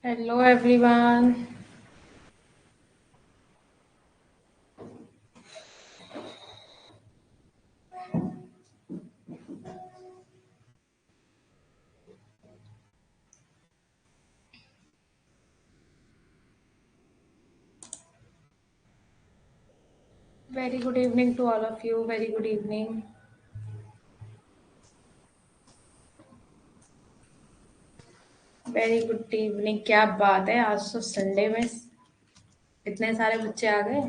Hello everyone. Very good evening to all of you. Very good evening. Very good evening. क्या बात है, आज तो संडे में इतने सारे बच्चे आ गए।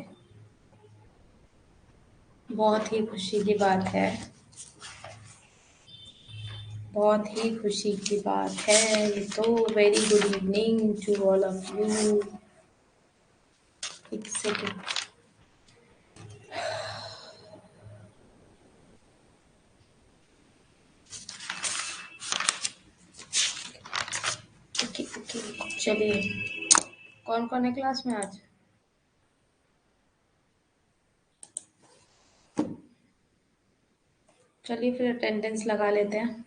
बहुत ही खुशी की बात है। बहुत ही खुशी की बात है ये तो। Very good evening to all of you. एक सेकेंड। ओके ओके, चलिए। कौन कौन है क्लास में आज? चलिए फिर अटेंडेंस लगा लेते हैं।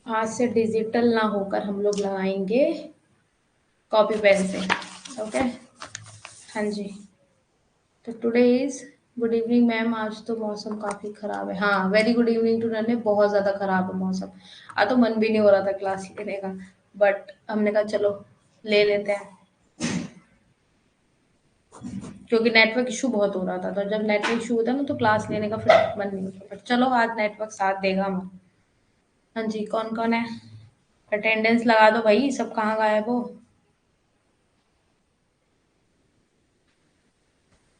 आज से डिजिटल ना होकर हम लोग लगाएंगे कॉपी पेन से। ओके। हाँ जी। तो today is good evening ma'am. आज तो मौसम काफी खराब है। हाँ, very good evening to run. बहुत ज्यादा खराब है मौसम। आज तो मन भी नहीं हो रहा था क्लास लेने का, बट हमने कहा चलो ले लेते हैं, क्योंकि नेटवर्क इशू बहुत हो रहा था। तो जब नेटवर्क इशू होता है ना तो क्लास लेने का फिर मन नहीं होता। बट चलो, आज नेटवर्क साथ देगा हम। हाँ जी, कौन कौन है? अटेंडेंस लगा दो भाई। सब कहाँ गायब हो?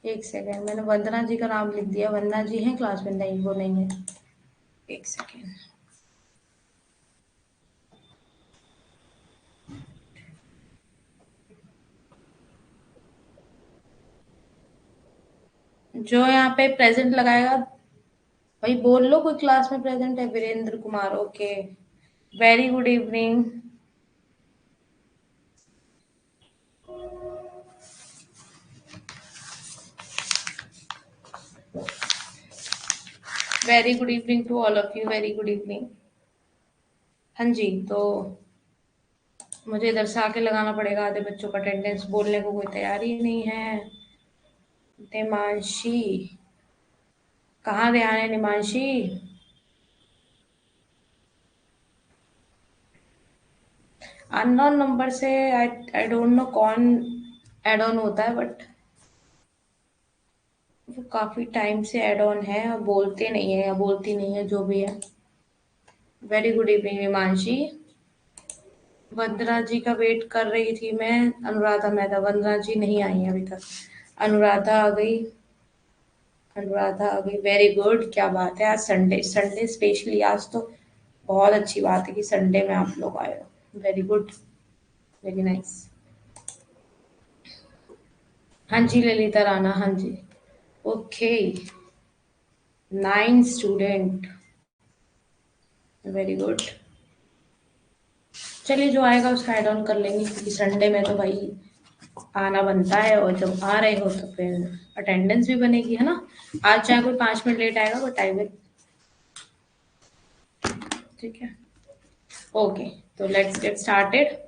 एक सेकेंड, मैंने वंदना जी का नाम लिख दिया। वंदना जी हैं क्लास में? नहीं, वो नहीं है। एक सेकेंड। जो यहाँ पे प्रेजेंट लगाएगा, भाई बोल लो कोई क्लास में प्रेजेंट है। Virendra Kumar, okay. Very good evening. Very good evening to all of you. Very good evening. हाँ जी, तो मुझे इधर से आके लगाना पड़ेगा। आधे बच्चों का अटेंडेंस, बोलने को कोई तैयार ही नहीं है। निमांशी, कहाँ ध्यान है निमांशी? अननोन नंबर से आई आई डोंट नो कौन एड ऑन होता है, बट वो काफी टाइम से एड ऑन है और बोलते नहीं है या बोलती नहीं है, जो भी है। Very good evening Nimanshi. Vandana ji का वेट कर रही थी मैं। अनुराधा मेहता, वंदना जी नहीं आई हैं अभी तक। अनुराधा आ गई। अनुराधा आ गई, वेरी गुड। क्या बात है, आज संडे, संडे स्पेशली आज तो बहुत अच्छी बात है कि संडे में आप लोग आए हो। Very good, very nice. हाँ जी ललिता राणा, हाँ जी। Okay, 9 student. Very good. चलिए, जो आएगा उसका एड ऑन कर लेंगे, क्योंकि संडे में तो भाई आना बनता है, और जब आ रहे हो तो फिर अटेंडेंस भी बनेगी, है ना। आज चाहे कोई 5 मिनट लेट आएगा, बट आई विल। ठीक है, ओके। तो let's get started.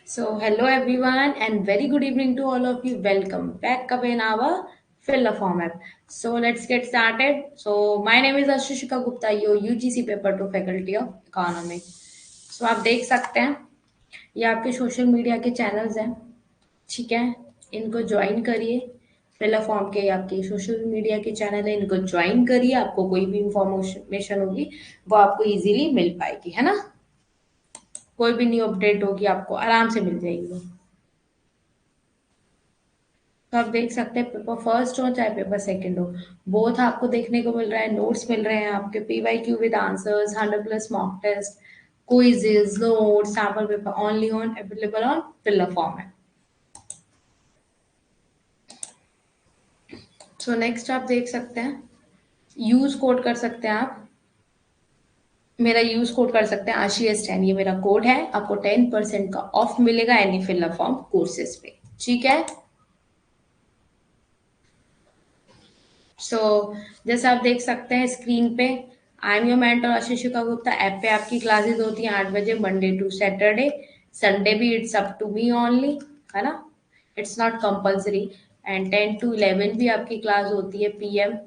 So, hello everyone, and very good evening to all of you. Welcome back again our fill the form app. So, let's get started. So, my name is Ashishika Gupta, your UGC paper to faculty of economics. So, आप देख सकते हैं ये आपके social media के channels हैं। ठीक है, इनको ज्वाइन करिए। फिल फॉर्म के आपके सोशल मीडिया के चैनल है, इनको ज्वाइन करिए। आपको कोई भी इंफॉर्मेशन होगी वो आपको इजीली मिल पाएगी, है ना। कोई भी न्यू अपडेट होगी आपको आराम से मिल जाएगी वो। तो आप देख सकते हैं, पेपर फर्स्ट हो चाहे पेपर सेकंड हो, बोथ आपको देखने को मिल रहा है। नोट्स मिल रहे हैं आपके, PYQ with answers, 100+ mock test, quizzes, notes, sample paper, only on available on fill form है। सो नेक्स्ट आप देख सकते हैं, यूज कोड कर सकते हैं आप। मेरा यूज कोड कर सकते हैं ASHIS10, ये मेरा कोड है, आपको 10% का ऑफ मिलेगा एनी फिलर फॉर्म कोर्सेज पे, ठीक है। जैसे आप देख सकते हैं स्क्रीन पे, I am your mentor Ashishika Gupta app पे आपकी क्लासेस होती हैं 8 बजे मंडे टू सैटरडे। संडे भी it's up to me only, है ना, it's not compulsory. And 10 to 11 भी आपकी क्लास होती है PM।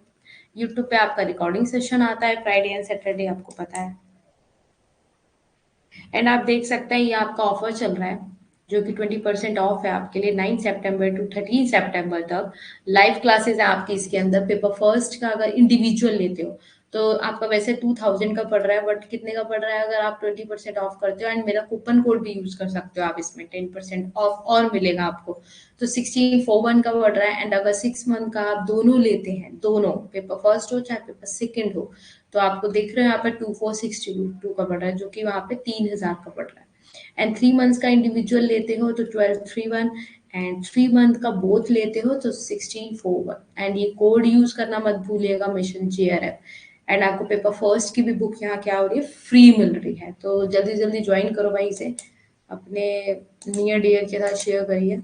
यूट्यूब पे आपका रिकॉर्डिंग सेशन आता है फ्राइडे एंड सैटरडे, आपको पता है। एंड आप देख सकते हैं ये आपका ऑफर चल रहा है जो कि 20% ऑफ है आपके लिए 9 सितंबर टू 13 सितंबर तक। लाइव क्लासेस है आपकी इसके अंदर। पेपर फर्स्ट का अगर इंडिविजुअल लेते हो तो आपका वैसे 2000 का पड़ रहा है, बट कितने का पड़ रहा है अगर आप 20% ऑफ करते हो। एंड मेरा कूपन कोड भी यूज कर सकते हो आप, इसमें 10% ऑफ और मिलेगा आपको। तो 1641 का पड़ रहा है। एंड अगर 6 मंथ का आप दोनों लेते हैं, दोनों पेपर फर्स्ट हो चाहे पेपर सेकेंड हो, तो आपको दिख रहा है यहाँ पे 2462 का पड़ रहा है, जो कि वहाँ पे 3000 का पड़ रहा है। एंड 3 मंथ्स का इंडिविजुअल लेते हो तो 1231। एंड 3 मंथ का बोथ लेते हो तो 1641। एंड ये कोड यूज करना मत भूलिएगा, मिशन JRF। एंड आपको पेपर फर्स्ट की भी बुक यहाँ क्या हो रही है, फ्री मिल रही है। तो जल्दी जल्दी ज्वाइन करो भाई इसे, अपने नियर डियर के साथ शेयर करिए।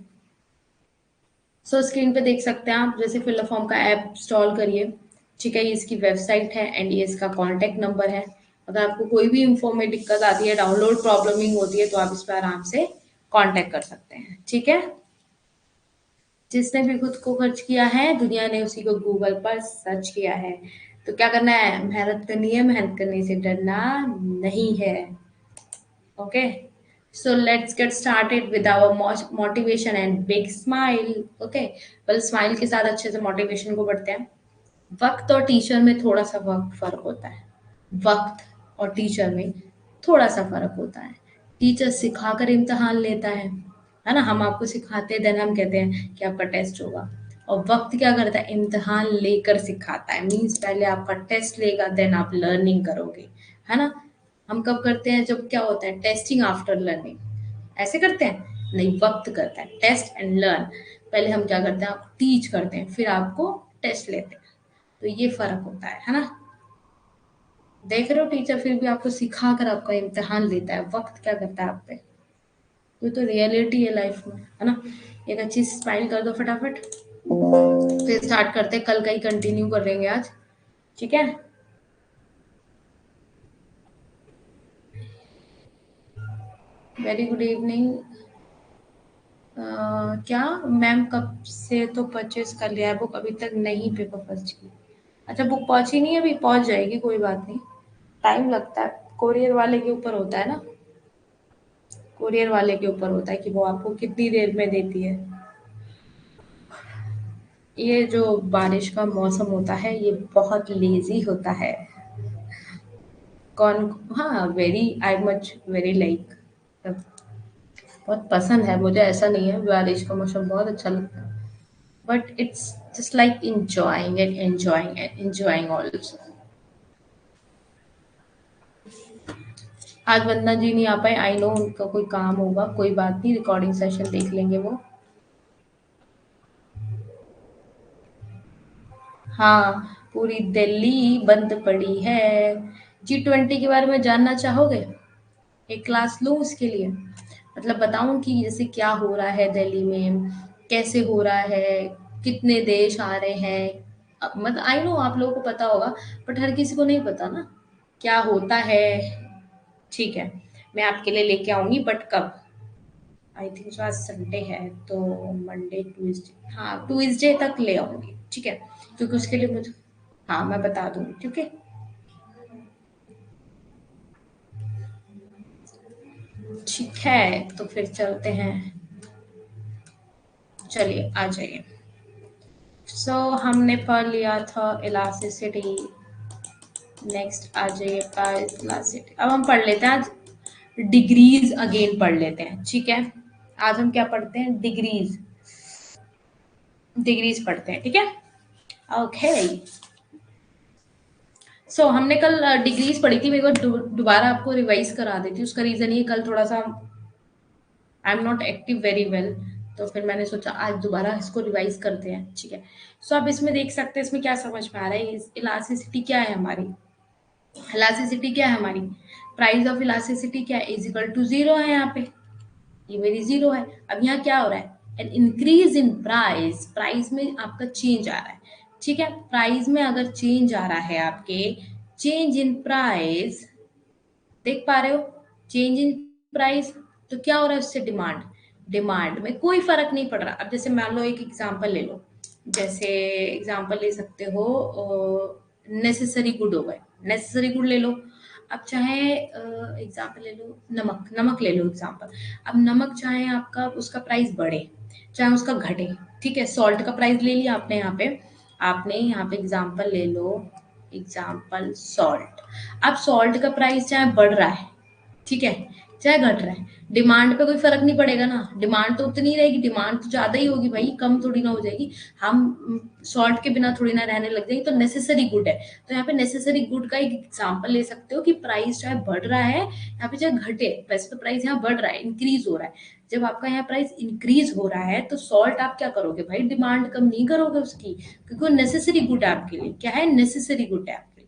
स्क्रीन पे देख सकते हैं आप, जैसे फिलर फॉर्म का ऐप इंस्टॉल करिए, ठीक है। ये इसकी वेबसाइट है एंड ये इसका कॉन्टैक्ट नंबर है। अगर आपको कोई भी इंफॉर्म में दिक्कत आती है, डाउनलोड प्रॉब्लमिंग होती है, तो आप इस पर आराम से कॉन्टैक्ट कर सकते हैं, ठीक है। जिसने भी खुद को खर्च किया है दुनिया ने उसी को गूगल पर सर्च किया है। तो क्या करना है, मेहनत करनी है, मेहनत करने से डरना नहीं है। Okay, so let's get started with our motivation and big smile. Okay, well smile के साथ अच्छे से मोटिवेशन को बढ़ते हैं। वक्त और टीचर में थोड़ा सा वक्त फर्क होता है। वक्त और टीचर में थोड़ा सा फर्क होता है। टीचर सिखाकर इम्तिहान लेता है ना, हम आपको सिखाते हैं, देन हम कहते हैं कि आपका टेस्ट होगा। और वक्त क्या करता है, इम्तिहान लेकर सिखाता है। मीन्स पहले आपका टेस्ट लेगा, देन आप लर्निंग करोगे, है ना। हम कब करते हैं, जब क्या होता है, टेस्टिंग आफ्टर लर्निंग, ऐसे करते हैं। नहीं, वक्त करता है टेस्ट एंड लर्न। पहले हम क्या करते हैं, आपको टीच करते हैं, फिर आपको टेस्ट लेते हैं। तो ये फर्क होता है ना। देख रहे हो, टीचर फिर भी आपको सिखा कर आपका इम्तिहान लेता है, वक्त क्या करता है आप पे। ये तो रियलिटी है लाइफ में, है ना। एक अच्छी स्माइल कर दो फटाफट, फिर स्टार्ट करते हैं, कल का ही कंटिन्यू करेंगे आज, ठीक है। Very good evening. क्या मैम, कब से तो परचेज कर लिया है बुक, अभी तक नहीं पेपर फर्स्ट की। अच्छा, बुक पहुंची नहीं है, अभी पहुंच जाएगी, कोई बात नहीं। टाइम लगता है, कोरियर वाले के ऊपर होता है ना, कोरियर वाले के ऊपर होता है कि वो आपको कितनी देर में देती है। ये जो बारिश का मौसम होता है ये बहुत लेजी होता है। कौन, हाँ, very I much very like, बहुत पसंद है मुझे, ऐसा नहीं है, बारिश का मौसम बहुत अच्छा लगता है। But it's just like enjoying also. आज वंदना जी नहीं आ पाए, आई नो उनका कोई काम होगा, कोई बात नहीं, रिकॉर्डिंग सेशन देख लेंगे वो। हाँ, पूरी दिल्ली बंद पड़ी है। G20 के बारे में जानना चाहोगे, एक क्लास लूं उसके लिए, मतलब बताऊं कि जैसे क्या हो रहा है दिल्ली में, कैसे हो रहा है, कितने देश आ रहे हैं। मतलब आई नो आप लोगों को पता होगा, बट हर किसी को नहीं पता ना क्या होता है। ठीक है, मैं आपके लिए लेके आऊंगी, बट कब, आई थिंक सो आज संडे है, तो मंडे ट्यूसडे, हाँ ट्यूसडे तक ले आऊंगी, ठीक है। क्योंकि उसके लिए मुझे, हाँ मैं बता दूंगी, ठीक है। ठीक है, तो फिर चलते हैं, चलिए आ जाइए। हमने पढ़ लिया था इलास्टिसिटी, नेक्स्ट आ जाइए इलास्टिसिटी। अब हम पढ़ लेते हैं आज डिग्रीज, अगेन पढ़ लेते हैं, ठीक है। आज हम क्या पढ़ते हैं, डिग्रीज, डिग्रीज पढ़ते हैं, ठीक है। ओके, हमने कल डिग्रीज पढ़ी थी, मेरे को दोबारा आपको रिवाइज करा देती हूँ। उसका रीजन ये, कल थोड़ा सा I am not active very well, तो फिर मैंने सोचा आज दोबारा इसको रिवाइज करते हैं, ठीक है। आप इसमें देख सकते हैं, इसमें क्या समझ में आ रहा है, इलास्टिसिटी क्या है हमारी, इलास्टिसिटी क्या है हमारी, प्राइस ऑफ इलास्टिसिटी क्या है, इज इक्वल टू 0 है यहाँ पे, ये मेरी 0 है। अब यहाँ क्या हो रहा है, an increase in price, price में आपका चेंज आ रहा है, ठीक है। प्राइस में अगर चेंज आ रहा है आपके, चेंज इन प्राइस, देख पा रहे हो, चेंज इन प्राइस, तो क्या हो रहा है उससे, डिमांड, डिमांड में कोई फर्क नहीं पड़ रहा। अब जैसे मान लो एक एग्जांपल ले लो, जैसे एग्जांपल ले सकते हो, नेसेसरी गुड हो गए, नेसेसरी गुड ले लो। अब चाहे एग्जांपल ले लो, नमक, नमक ले लो एग्जांपल। अब नमक चाहे आपका उसका प्राइस बढ़े चाहे उसका घटे, ठीक है, सॉल्ट का प्राइस ले लिया आपने यहाँ पे, आपने यहाँ पे एग्जांपल ले लो, एग्जांपल सॉल्ट। अब सॉल्ट का प्राइस चाहे बढ़ रहा है, ठीक है, चाहे घट रहा है, डिमांड पे कोई फर्क नहीं पड़ेगा ना, डिमांड तो उतनी ही रहेगी, डिमांड तो ज्यादा ही होगी भाई, कम थोड़ी ना हो जाएगी। हम सॉल्ट के बिना थोड़ी ना रहने लग जाएंगे, तो नेसेसरी गुड है। तो यहाँ पे नेसेसरी गुड का एक एग्जांपल ले सकते हो कि प्राइस चाहे बढ़ रहा है, यहाँ पे चाहे घटे, वैसे तो प्राइस यहाँ बढ़ रहा है, इंक्रीज हो रहा है। जब आपका यहाँ प्राइस इंक्रीज हो रहा है तो सॉल्ट आप क्या करोगे भाई, डिमांड कम नहीं करोगे उसकी, क्योंकि वो नेसेसरी गुड है आपके लिए, क्या है, नेसेसरी गुड है आपके लिए।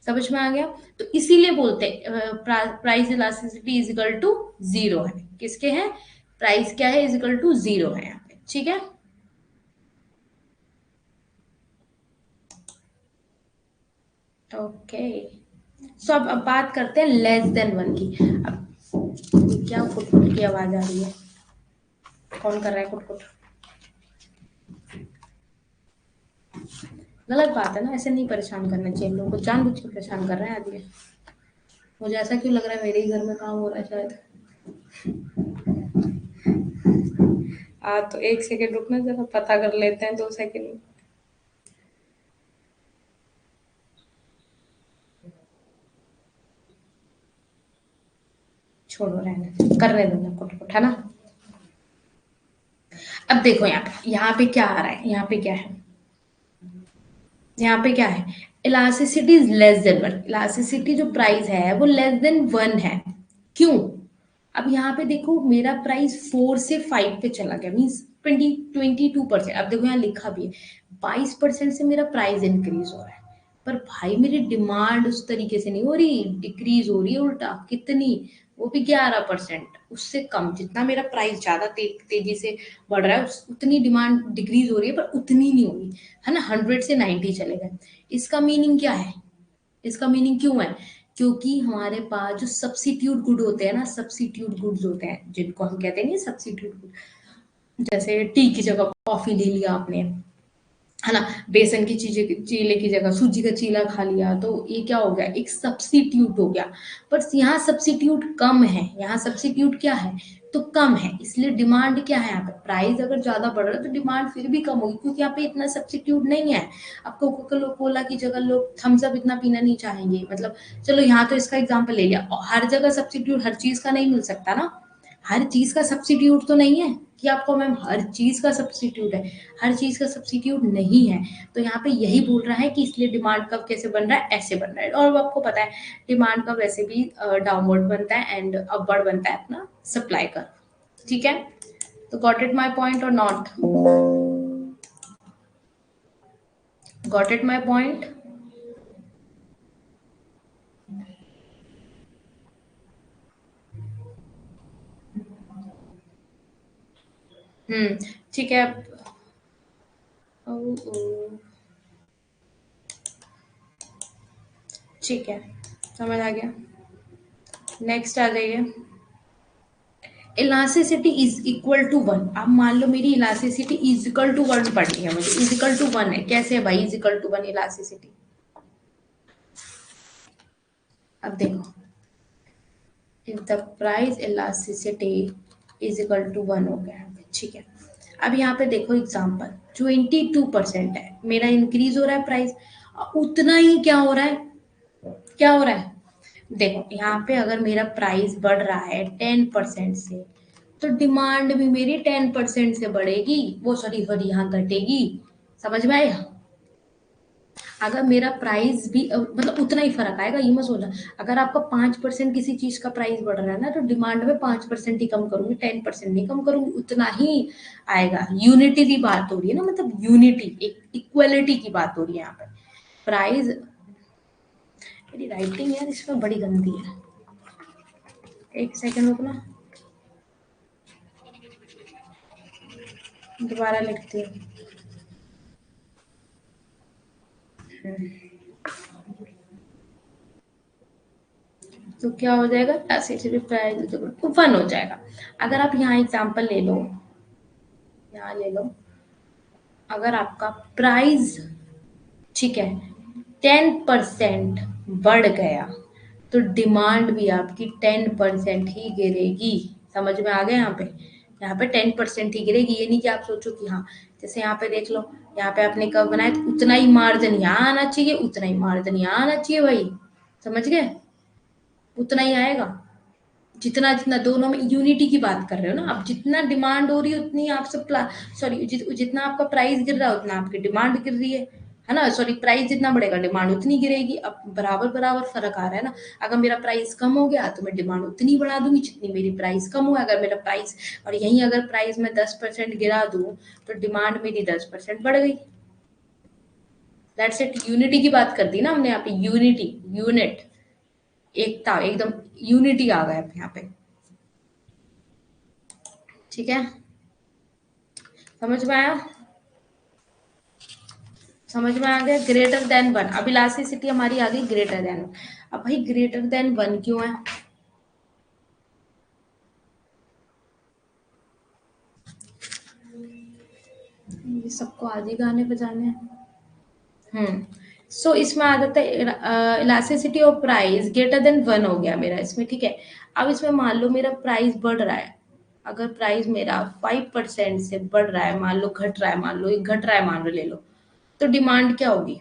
समझ में आ गया? तो इसीलिए बोलते हैं price elasticity is equal to 0 है, किसके है, प्राइस क्या है, इज इक्वल टू 0 है यहाँ पे, ठीक है। ओके, सो अब बात करते हैं लेस देन 1 की। अब ये क्या कुट की आवाज आ रही है, कौन कर रहा है कुट? गलत बात है ना, ऐसे नहीं परेशान करना चाहिए लोगों को, जानबूझ के परेशान कर रहे हैं आदमी। मुझे ऐसा क्यों लग रहा है मेरे ही घर में काम हो रहा है शायद। तो 1 सेकेंड रुकना, जरा पता कर लेते हैं, 2 सेकेंड। छोड़ो, रहने करने दो ना, कुट है ना। अब देखो यहाँ पे क्या आ रहा है, यहाँ पे क्या है, यहाँ पे क्या है, elasticity is less than 1, elasticity जो प्राइस है वो लेस देन 1 है। क्यों? अब यहाँ पे देखो मेरा प्राइस 4 से 5 पे चला गया, मीन्स 22%। अब देखो यहाँ लिखा भी है 22% से मेरा प्राइस इंक्रीज हो रहा है, पर भाई मेरी डिमांड उस तरीके से नहीं हो रही, डिक्रीज हो रही है उल्टा, कितनी, वो भी 11%, उससे कम। जितना मेरा प्राइस ज्यादा तेजी से बढ़ रहा है उतनी डिमांड डिक्रीज हो रही है, पर उतनी नहीं हो रही है ना, 100 से 90 चले गए। इसका मीनिंग क्या है, इसका मीनिंग क्यों है, क्योंकि हमारे पास जो सब्सिट्यूट गुड होते हैं ना, सब्सिट्यूट गुड्स होते हैं जिनको हम कहते हैं सब्सिट्यूट गुड, जैसे टी की जगह कॉफी ले लिया आपने, है ना, बेसन की चीजें, चीले की जगह सूजी का चीला खा लिया, तो ये क्या हो गया, एक सब्सिट्यूट हो गया। पर यहाँ सब्सिट्यूट कम है, यहाँ सब्सिट्यूट क्या है, तो कम है, इसलिए डिमांड क्या है, यहाँ पे प्राइस अगर ज्यादा बढ़ रहा है तो डिमांड फिर भी कम होगी, क्योंकि यहाँ पे इतना सब्सिट्यूट नहीं है। अब कोका कोला की जगह लोग थम्स अप इतना पीना नहीं चाहेंगे, मतलब चलो यहाँ तो इसका एग्जाम्पल ले लिया, हर जगह सब्सिट्यूट हर चीज का नहीं मिल सकता ना, हर चीज का सब्सिट्यूट तो नहीं है कि आपको मैम हर चीज का सब्सिट्यूट है, हर चीज का सब्सिट्यूट नहीं है। तो यहाँ पे यही बोल रहा है कि इसलिए डिमांड कब कैसे बन रहा है, ऐसे बन रहा है। और आपको पता है डिमांड का वैसे भी डाउनवर्ड बनता है एंड अपवर्ड बनता है अपना सप्लाई का, ठीक है। तो गॉट इट माई पॉइंट और not, got it my point? ठीक है। ठीक है, समझ आ गया। नेक्स्ट आ जाइए, इलास्टिसिटी इज इक्वल टू 1। अब मान लो मेरी इलास्टिसिटी इज इक्वल टू 1 पढ़नी है मुझे, इज इक्वल टू 1 है, कैसे है भाई इज इक्वल टू 1 इलास्टिसिटी? अब देखो, if the price elasticity is equal to 1 हो गया, ठीक है। अब यहाँ पे देखो एग्जांपल, 22% है मेरा, इंक्रीज हो रहा है प्राइस, उतना ही क्या हो रहा है, क्या हो रहा है, देखो यहाँ पे अगर मेरा प्राइस बढ़ रहा है 10% से, तो डिमांड भी मेरी 10% से बढ़ेगी, वो सॉरी सॉरी यहाँ घटेगी। समझ में आया? अगर मेरा प्राइस भी मतलब उतना ही फर्क आएगा, ये मत सोचना। अगर आपका 5% किसी चीज का प्राइस बढ़ रहा है ना, तो डिमांड में 5% ही कम करूंगी, 10% नहीं कम करूंगी, उतना ही आएगा। यूनिटी की बात हो रही है ना, मतलब यूनिटी, एक इक्वलिटी की बात हो रही है यहाँ पे। प्राइस, मेरी राइटिंग यार इसमें बड़ी गंदी है। एक सेकंड रुकना, दोबारा लिखती हूँ। तो क्या हो जाएगा, इलास्टिसिटी प्राइस वन हो जाएगा। अगर आप यहाँ एग्जांपल ले लो, यहाँ ले लो, अगर आपका प्राइस, ठीक है, 10% बढ़ गया तो डिमांड भी आपकी 10% ही गिरेगी। समझ में आ गया? यहाँ पे 10% ही गिरेगी। ये नहीं कि आप सोचो कि हाँ, जैसे यहाँ पे देख लो, यहाँ पे आपने कर्व बनाया तो उतना ही मार्जिन यहाँ आना चाहिए, उतना ही मार्जिन यहाँ आना चाहिए भाई। समझ गए? उतना ही आएगा। जितना जितना दोनों में यूनिटी की बात कर रहे हो ना आप, जितना डिमांड हो रही है उतनी आप सप्लाई, सॉरी, जितना आपका प्राइस गिर रहा है उतना आपकी डिमांड गिर रही है ना? सॉरी, प्राइस जितना बढ़ेगा डिमांड उतनी गिरेगी। अब बराबर बराबर फर्क आ रहा है ना। अगर मेरा प्राइस कम हो गया तो मैं डिमांड उतनी बढ़ा दूंगी जितनी मेरी प्राइस कम हुआ। अगर मेरा प्राइस, और यहीं अगर प्राइस में 10% गिरा दूं तो डिमांड मेरी 10% बढ़ गई। That's it. यूनिटी की बात कर दी ना हमने यहाँ पे, यूनिटी, यूनिट, एकता, एकदम यूनिटी आ गया यहाँ पे। ठीक है, समझ में आया? समझ में आ गया? Greater than one. अब इलास्टिसिटी हमारी आ गई ग्रेटर देन। अब भाई ग्रेटर देन वन क्यों है? ये सबको आज ही गाने बजाने हैं। सो इसमें आ जाता है elasticity of price greater than one हो गया मेरा इसमें। ठीक है, अब इसमें मान लो मेरा प्राइस बढ़ रहा है। अगर प्राइस मेरा 5% से बढ़ रहा है, मान लो घट रहा है, मान लो ये घट रहा है, मान लो, ले लो, तो डिमांड क्या होगी?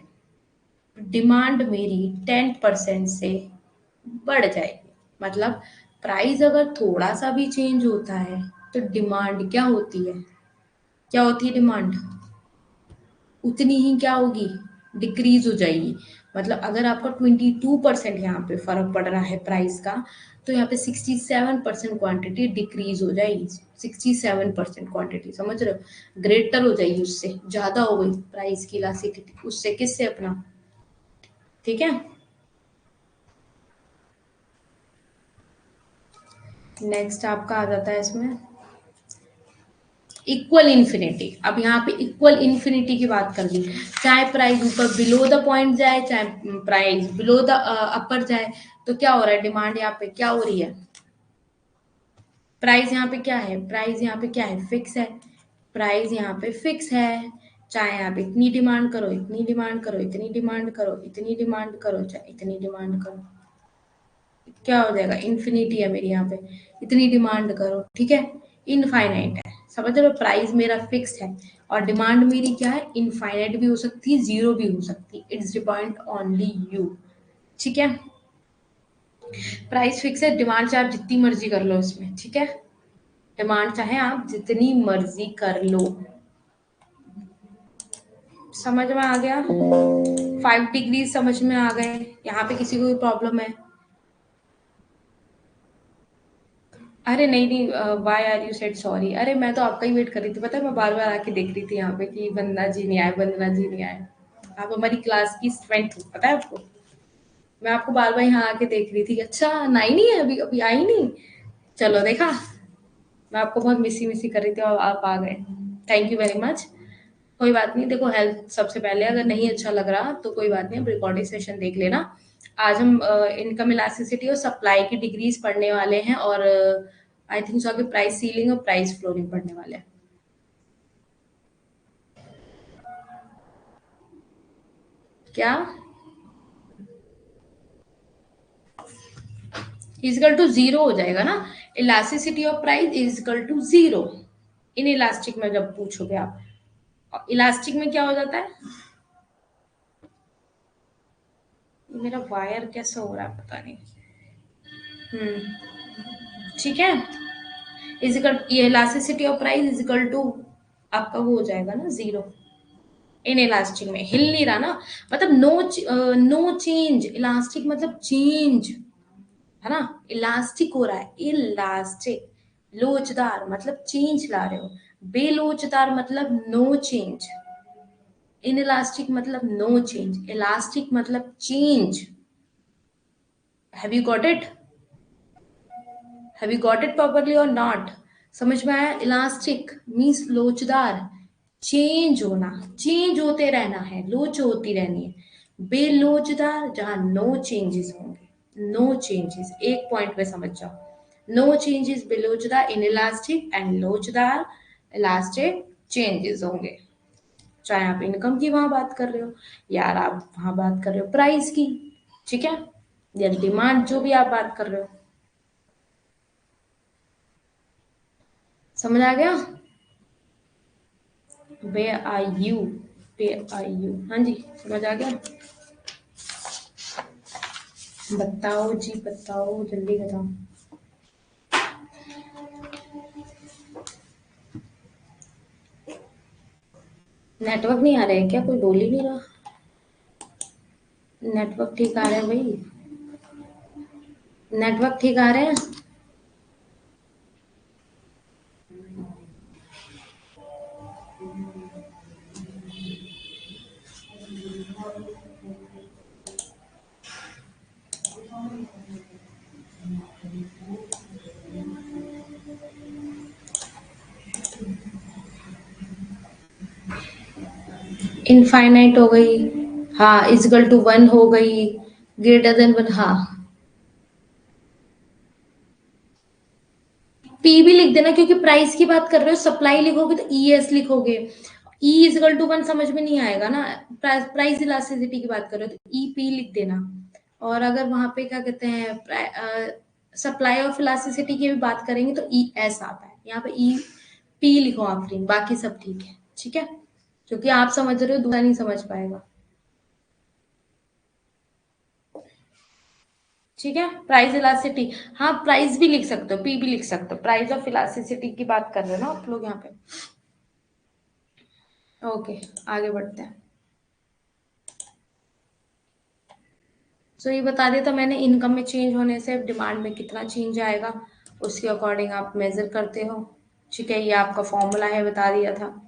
डिमांड मेरी 10% से बढ़ जाएगी। मतलब प्राइस अगर थोड़ा सा भी चेंज होता है तो डिमांड क्या होती है? क्या होती है डिमांड? उतनी ही क्या होगी? डिक्रीज हो जाएगी। मतलब अगर आपका 22% यहाँ पे फर्क पड़ रहा है प्राइस का, तो यहाँ पे 67% क्वांटिटी डिक्रीज हो जाएगी। 67% क्वांटिटी, समझ रहे हो? ग्रेटर हो जाएगी, उससे ज्यादा हो गई प्राइस की इलास्टिसिटी, उससे किससे? अपना। ठीक है, नेक्स्ट आपका आ जाता है इसमें इक्वल इन्फिनिटी। अब यहाँ पे इक्वल इन्फिनिटी की बात कर ली, चाहे प्राइस ऊपर बिलो द पॉइंट जाए, चाहे प्राइस बिलो द अपर जाए, तो क्या हो रहा है? डिमांड यहाँ पे क्या हो रही है? प्राइस यहाँ पे क्या है? प्राइस यहाँ पे क्या है? फिक्स है। प्राइस यहाँ पे फिक्स है, चाहे आप इतनी डिमांड करो, इतनी डिमांड करो, इतनी डिमांड करो, इतनी डिमांड करो, चाहे इतनी डिमांड करो, क्या हो जाएगा? इन्फिनिटी है मेरी यहाँ पे। इतनी डिमांड करो, ठीक है, इनफाइनाइट है। समझ रहे हो? प्राइस मेरा फिक्स है और डिमांड मेरी क्या है? इनफाइनाइट भी हो सकती है, जीरो भी हो सकती है। It's depend only you. ठीक है, प्राइस फिक्स है, डिमांड चाहे आप जितनी मर्जी कर लो इसमें। ठीक है, डिमांड चाहे आप जितनी मर्जी कर लो। समझ में आ गया? 5 डिग्री समझ में आ गए? यहाँ पे किसी को कोई प्रॉब्लम है? अरे नहीं नहीं, why are you said sorry? अरे मैं तो आपका ही वेट कर रही थी, पता है, मैं बार बार आके देख रही थी यहाँ पे कि वंदना जी नहीं आए, वंदना जी नहीं आए। आप हमारी क्लास की स्टूडेंट हो, पता है आपको। मैं आपको बार बार यहाँ आके देख रही थी, अच्छा नाई नहीं है अभी, अभी आई नहीं। चलो देखा, मैं आपको बहुत मिसी मिसी कर रही थी और आप आ गए। Thank you very much. कोई बात नहीं, देखो हेल्थ सबसे पहले। अगर नहीं अच्छा लग रहा तो कोई बात नहीं, रिकॉर्डिंग सेशन देख लेना। आज हम इनकम इलास्टिसिटी और सप्लाई की डिग्रीज पढ़ने वाले हैं, और आई थिंक सो आगे प्राइस सीलिंग और प्राइस फ्लोरिंग पढ़ने वाले हैं। क्या? इजिकल टू जीरो हो जाएगा ना। Elasticity of price is equal to zero inelastic में जब पूछोगे आप। इलास्टिक में क्या हो जाता है? मेरा वायर कैसा हो रहा है पता नहीं। ठीक है, इजिकल, ये elasticity of price is equal to आपका वो हो जाएगा ना जीरो। इन इलास्टिक में हिल नहीं रहा ना, मतलब नो चेंज। इलास्टिक मतलब चेंज, है ना? इलास्टिक हो रहा है, इलास्टिक। लोचदार मतलब चेंज ला रहे हो, बेलोचदार मतलब नो चेंज। इन इलास्टिक मतलब नो चेंज, इलास्टिक मतलब change. Have you got it? Have you got it properly और नॉट? समझ में आया? इलास्टिक मीन्स लोचदार, चेंज होना, चेंज होते रहना है, लोच होती रहनी है। बेलोचदार जहां नो चेंजेस होंगे, नो चेंजेस, एक पॉइंट पे समझ जाओ। नो चेंजेस बेलोचदार इन इलास्टिक, एंड लोचदार इलास्टिक चेंजेस होंगे। चाहे आप इनकम की वहां बात कर रहे हो, या आप वहां बात कर रहे हो प्राइस की, ठीक है, या डिमांड, जो भी आप बात कर रहे हो। समझ आ गया? Where are you, where are you, हाँ जी, समझ आ गया? बताओ जी, बताओ, जल्दी बताओ। नेटवर्क नहीं आ रहा है क्या? कोई बोल ही नहीं रहा। नेटवर्क ठीक आ रहा है भाई? नेटवर्क ठीक आ रहे हैं? इनफाइनाइट हो गई, हाँ, इजकल टू वन हो गई, ग्रेटर देन वन, हाँ। पी भी लिख देना, क्योंकि प्राइस की बात कर रहे हो, सप्लाई लिखोगे तो ई एस लिखोगे। ई इजकल टू वन समझ में नहीं आएगा ना। प्राइस इलास्टिसिटी की बात कर रहे हो तो ई पी लिख देना। और अगर वहां पे क्या कहते हैं, सप्लाई ऑफ इलास्टिसिटी की भी बात करेंगे तो ई एस आता है, यहाँ पे ई पी लिखो आखिरी में, बाकी सब ठीक है, ठीक है, क्योंकि आप समझ रहे हो, दूसरा नहीं समझ पाएगा। ठीक है, प्राइस इलास्टिसिटी, हाँ, प्राइस भी लिख सकते हो, पी भी लिख सकते हो, प्राइस ऑफ इलास्टिसिटी की बात कर रहे हो ना आप लोग यहाँ पे। ओके, आगे बढ़ते हैं। सो ये बता दिया था मैंने, इनकम में चेंज होने से डिमांड में कितना चेंज आएगा, उसके अकॉर्डिंग आप मेजर करते हो। ठीक है, ये आपका फॉर्मूला है, बता दिया था।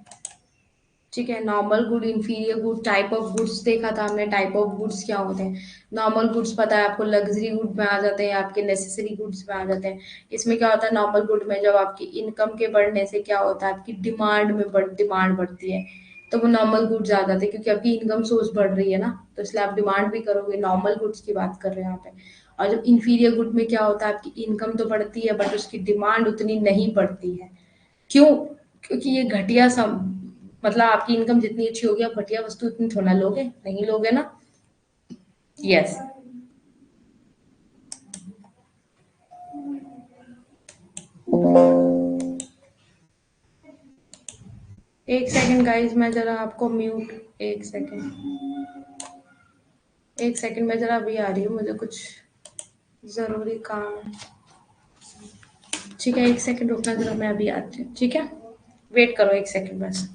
ठीक है, normal good, inferior good, type of goods देखा था हमने, टाइप ऑफ गुड्स क्या होते हैं। नॉर्मल गुड्स पता है आपको, लग्जरी गुड में आ जाते हैं, आपके नेसेसरी गुड्स में आ जाते हैं। इसमें क्या होता है, नॉर्मल गुड में जब आपकी इनकम के बढ़ने से क्या होता है, आपकी डिमांड बढ़ती है, तो वो नॉर्मल गुड्स आ जाते हैं, क्योंकि आपकी इनकम सोर्स बढ़ रही है ना, तो इसलिए आप डिमांड भी करोगे। नॉर्मल गुड्स की बात कर रहे हैं यहाँ पे। और जब इंफीरियर गुड में क्या होता है, आपकी इनकम तो बढ़ती है बट उसकी डिमांड उतनी नहीं बढ़ती है। क्यों? क्योंकि ये घटिया सम, मतलब आपकी इनकम जितनी अच्छी होगी, आप घटिया वस्तु इतनी थोड़ा लोगे, नहीं लोगे ना। यस। एक सेकंड गाइस, मैं जरा आपको म्यूट, एक सेकंड, एक सेकंड, मैं जरा अभी आ रही हूँ, मुझे कुछ जरूरी काम है। ठीक है, एक सेकंड रुकना जरा, मैं अभी आती हूँ, ठीक है, वेट करो एक सेकंड बस।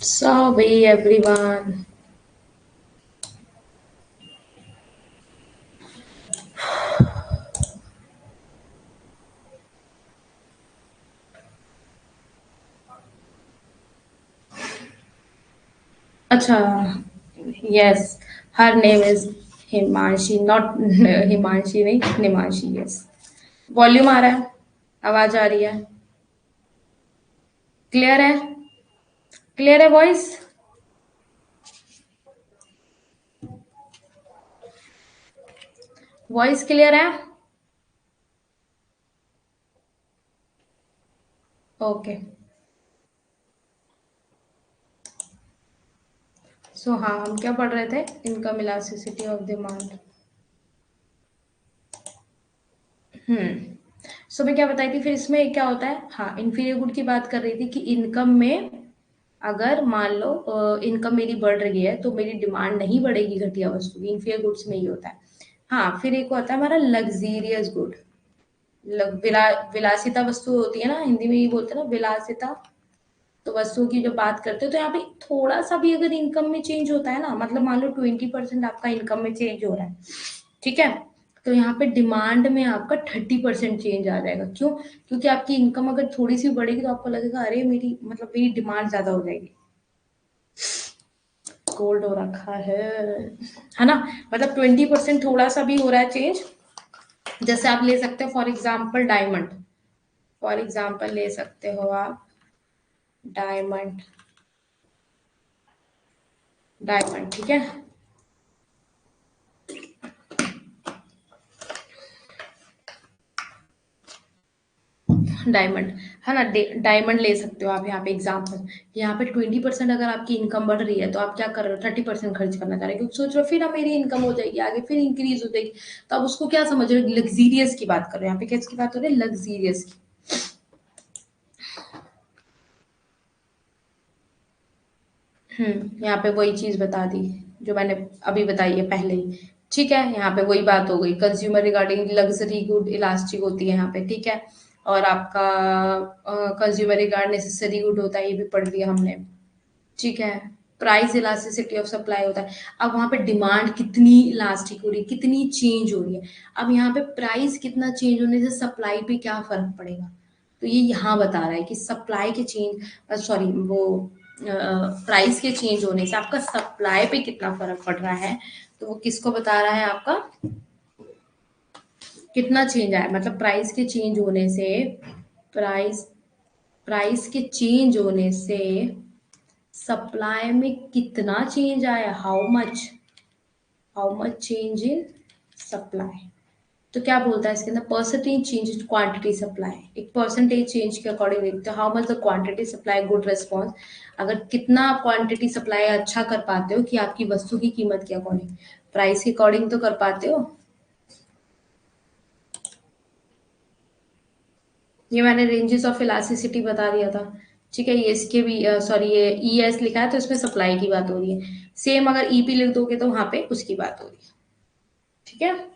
Sorry everyone. अच्छा, yes, her name is Himanshi, not Himanshi नहीं, Nimanshi, yes. वॉल्यूम आ रहा है, आवाज आ रही है, क्लियर है, क्लियर है वॉइस, वॉइस क्लियर है, ओके। सो हाँ, हम क्या पढ़ रहे थे, इनकम इलास्टिसिटी ऑफ डिमांड। सो मैं क्या बताई थी, फिर इसमें क्या होता है, हाँ, इन्फीरियर गुड की बात कर रही थी कि इनकम में अगर मान लो इनकम मेरी बढ़ रही है तो मेरी डिमांड नहीं बढ़ेगी घटिया वस्तु की, इन्फीरियर गुड्स में ही होता है। हाँ, फिर एक होता है हमारा लग्जीरियस गुड, विलासिता वस्तु होती है ना, हिंदी में ये बोलते हैं ना विलासिता। तो वस्तुओं की जो बात करते हो तो यहाँ पे थोड़ा सा भी अगर इनकम में चेंज होता है ना, मतलब मान लो 20% आपका इनकम में चेंज हो रहा है, ठीक है, तो यहाँ पे डिमांड में आपका 30% चेंज आ जाएगा। क्यों? क्योंकि आपकी इनकम अगर थोड़ी सी बढ़ेगी तो आपको लगेगा अरे मेरी मतलब मेरी डिमांड ज्यादा हो जाएगी। गोल्ड हो रखा है ना, मतलब 20% थोड़ा सा भी हो रहा है चेंज। जैसे आप ले सकते हो for example diamond, for example ले सकते हो आप डायमंड, डायमंड ठीक है, डायमंड है ना, डायमंड ले सकते हो आप यहाँ पे एग्जाम्पल। यहाँ पे 20% अगर आपकी इनकम बढ़ रही है तो आप क्या कर रहे हो, 30% खर्च करना चाह रहे हो, क्योंकि सोच रहे हो फिर अब मेरी इनकम हो जाएगी आगे, फिर इंक्रीज हो जाएगी। तो आप उसको क्या समझ रहे हो, लग्जीरियस की बात कर रहे हो, यहाँ पे किसकी बात हो रही है, लग्जीरियस की। यहाँ पे वही चीज बता दी जो मैंने अभी बताई है पहले ही, ठीक है। यहाँ पे वही बात हो गई, consumer regarding luxury good elastic होती है यहाँ पे, ठीक है। और आपका कंज्यूमर रिगार्ड नेसेसरी गुड होता है, ये भी पढ़ लिया हमने, ठीक है। प्राइस इलास्टिसिटी ऑफ सप्लाई होता है। अब वहां पे डिमांड कितनी इलास्टिक हो रही है, कितनी चेंज हो रही है। अब यहाँ पे प्राइस कितना चेंज होने से सप्लाई पे क्या फर्क पड़ेगा, तो ये यहाँ बता रहा है कि सप्लाई के चेंज, सॉरी वो प्राइस के चेंज होने से आपका सप्लाई पे कितना फर्क पड़ रहा है। तो वो किसको बता रहा है, आपका कितना चेंज आया, मतलब प्राइस के चेंज होने से, प्राइस प्राइस के चेंज होने से सप्लाई में कितना चेंज आया, how much change in supply. तो क्या बोलता है इसके अंदर, परसेंटेज चेंज क्वांटिटी सप्लाई, एक परसेंटेज चेंज के अकॉर्डिंग देखते हैं how much the quantity supply good response. अगर कितना क्वांटिटी सप्लाई अच्छा कर पाते हो कि आपकी वस्तु की कीमत के अकॉर्डिंग, प्राइस के अकॉर्डिंग तो कर पाते हो। ये मैंने रेंजेस ऑफ इलास्टिसिटी बता दिया था, ठीक है। ये इसके भी सॉरी ये ई एस लिखा है तो इसमें सप्लाई की बात हो रही है। सेम अगर ईपी लिख दोगे तो वहां पे उसकी बात हो रही है, ठीक है।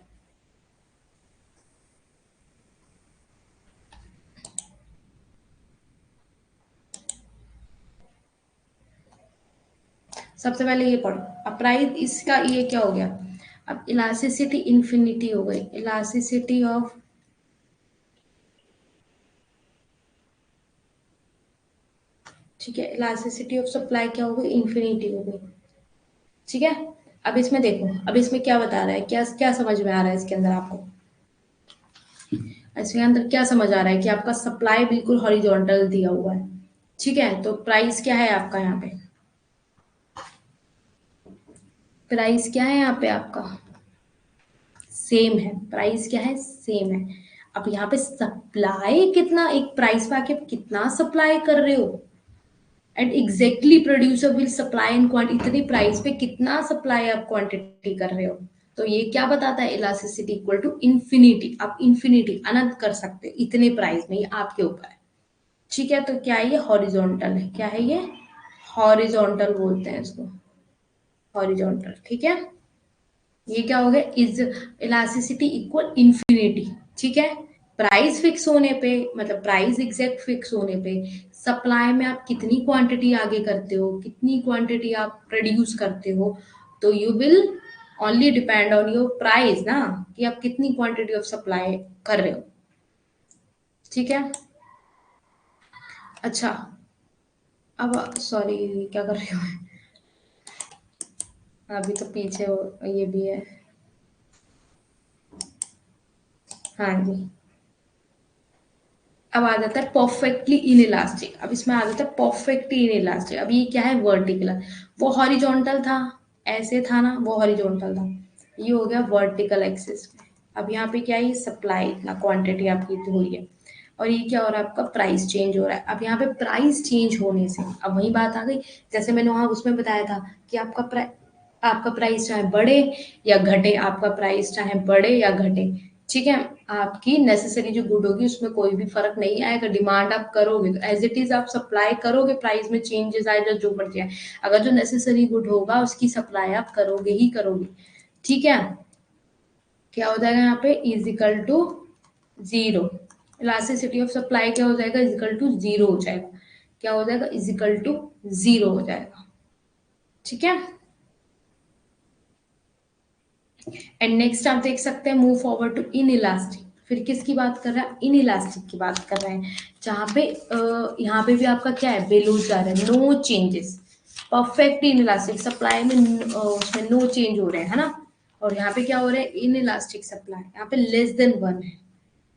सबसे पहले ये पढ़ो, अब प्राइस इसका ये क्या हो गया, अब इलास्टिसिटी इन्फिनिटी हो गई, इलास्टिसिटी ऑफ, ठीक है, इलास्टिसिटी ऑफ सप्लाई क्या हो गई, इन्फिनिटी हो गई, ठीक है। अब इसमें देखो, अब इसमें क्या बता रहा है, क्या क्या समझ में आ रहा है इसके अंदर आपको, इसके अंदर क्या समझ आ रहा है कि आपका सप्लाई बिल्कुल हॉरिजॉन्टल दिया हुआ है, ठीक है। तो प्राइस क्या है आपका यहाँ पे, प्राइस क्या है यहाँ पे आपका, सेम है, प्राइस क्या है, सेम है। अब यहाँ पे सप्लाई कितना, एक प्राइस पे आके कितना सप्लाई कर रहे हो, and exactly producer will supply in quantity, इतनी प्राइस पे कितना सप्लाई आप क्वांटिटी कर रहे हो। तो ये क्या बताता है, इलास्टिसिटी इक्वल टू इन्फिनिटी, आप इन्फिनिटी अनंत कर सकते हो इतने प्राइस में, ये आपके ऊपर है, ठीक है। तो क्या है ये, हॉरिजॉन्टल है, क्या है ये, हॉरिजॉन्टल बोलते हैं इसको, हॉरिजॉन्टल, ठीक है। ये क्या हो गया, इज इलास्टिसिटी इक्वल इन्फिनिटी, ठीक है। प्राइस फिक्स होने पे, मतलब प्राइस एग्जैक्ट फिक्स होने पे, सप्लाई में आप कितनी क्वांटिटी आगे करते हो, कितनी क्वांटिटी आप प्रोड्यूस करते हो, तो you will only depend on your price ना, कि आप कितनी क्वांटिटी ऑफ सप्लाई कर रहे हो। ठीक है। अच्छा, अब सॉरी, क्या कर रही हूँ मैं? अभी तो पीछे ये भी है। हाँ जी। अब आ जाता है परफेक्टली इन इलास्टिक। अब इसमें आ जाता है परफेक्टली इन इलास्टिक। अब ये क्या है, वर्टिकल। वो हॉरिजॉन्टल था, ऐसे था ना, वो हॉरिजॉन्टल था, ये हो गया वर्टिकल एक्सिस में। अब यहाँ पे क्या है, ये सप्लाई इतना क्वांटिटी आपकी तो हुई है, और ये क्या हो रहा है, आपका प्राइस चेंज हो रहा है। अब यहाँ पे प्राइस चेंज होने से अब वही बात आ गई, जैसे मैंने वहां उसमें बताया था कि आपका प्राइस चाहे बढ़े या घटे, आपका प्राइस चाहे बढ़े या घटे, ठीक है, आपकी नेसेसरी जो गुड होगी उसमें कोई भी फर्क नहीं आएगा। डिमांड आप करोगे तो एज इट इज आप सप्लाई करोगे, प्राइस में चेंजेस आए या जो मर्जी आए, अगर जो नेसेसरी गुड होगा उसकी सप्लाई आप करोगे ही करोगे। ठीक है। क्या हो जाएगा यहाँ पे, is equal to zero. Elasticity of supply क्या हो जाएगा, इज इक्वल टू जीरो हो जाएगा। क्या हो जाएगा, इज इक्वल टू जीरो हो जाएगा। ठीक है। एंड नेक्स्ट आप देख सकते हैं, move forward to inelastic. फिर किसकी बात कर रहा है, इन इलास्टिक की बात कर रहे हैं, जहां पे यहाँ पे भी आपका क्या है, बेलूज जा रहा है, no changes. Perfect inelastic supply में उसमें नो चेंज हो रहे हैं, है ना। और यहाँ पे क्या हो रहा है, इन इलास्टिक सप्लाई, यहाँ पे लेस देन वन है।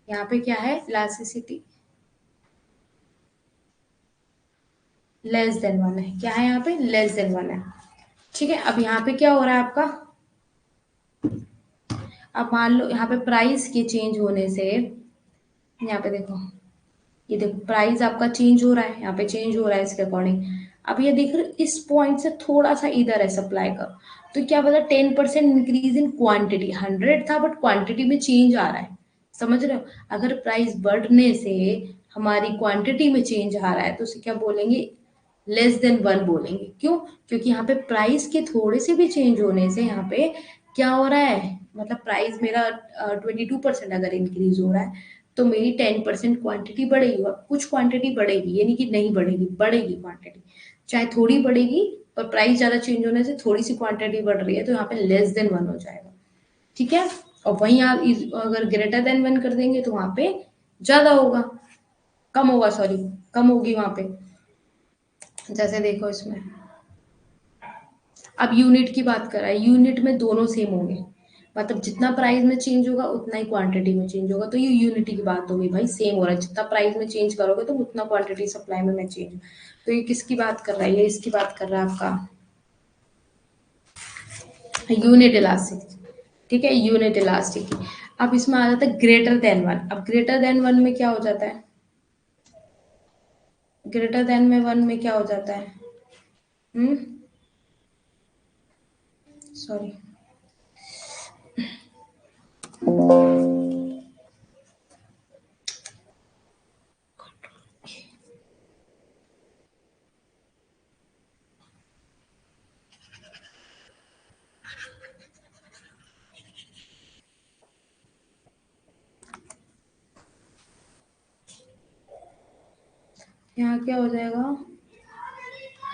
यहाँ पे क्या है, इलास्टिसिटी लेस देन वन है। क्या है यहाँ पे, लेस देन वन है। ठीक है। अब यहाँ पे क्या हो रहा है आपका, अब मान लो यहाँ पे प्राइस के चेंज होने से, यहाँ पे देखो, ये देखो प्राइस आपका चेंज हो रहा है, यहाँ पे चेंज हो रहा है इसके अकॉर्डिंग। अब ये देख रहे हो, इस पॉइंट से थोड़ा सा इधर है सप्लाई का, तो क्या पता 10% इंक्रीज इन क्वांटिटी, 100 था बट क्वांटिटी में चेंज आ रहा है। समझ रहे हो, अगर प्राइस बढ़ने से हमारी क्वांटिटी में चेंज आ रहा है तो उसे क्या बोलेंगे, लेस देन वन बोलेंगे। क्यों, क्योंकि यहाँ पे प्राइस के थोड़े से भी चेंज होने से यहाँ पे क्या हो रहा है, मतलब प्राइस मेरा 22% अगर इंक्रीज हो रहा है, तो मेरी 10% क्वांटिटी बढ़ेगी, और कुछ क्वांटिटी बढ़ेगी, ये नहीं कि नहीं बढ़ेगी, बढ़ेगी क्वांटिटी, चाहे थोड़ी बढ़ेगी, और प्राइस ज्यादा चेंज होने से थोड़ी सी क्वांटिटी बढ़ रही है, तो यहाँ पे लेस देन वन हो जाएगा। ठीक है। और वहीं आप अगर ग्रेटर देन वन कर देंगे तो वहां पे ज्यादा होगा, कम होगा, सॉरी, कम होगी वहां पे। जैसे देखो इसमें, अब यूनिट की बात कर रहा है, यूनिट में दोनों सेम होंगे, मतलब जितना प्राइस में चेंज होगा उतना ही क्वांटिटी में चेंज होगा, तो ये यूनिटी की बात हो गई भाई, सेम हो रहा है, जितना प्राइस में चेंज करोगे तो उतना क्वांटिटी सप्लाई में चेंज। तो ये किसकी बात कर रहा है, ये इसकी बात कर रहा है आपका यूनिट इलास्टिक। ठीक है, यूनिट इलास्टिक की। अब इसमें आ जाता है ग्रेटर देन वन। अब ग्रेटर देन वन में क्या हो जाता है, ग्रेटर देन में वन में क्या हो जाता है, हम्म, सॉरी, यहाँ क्या हो जाएगा,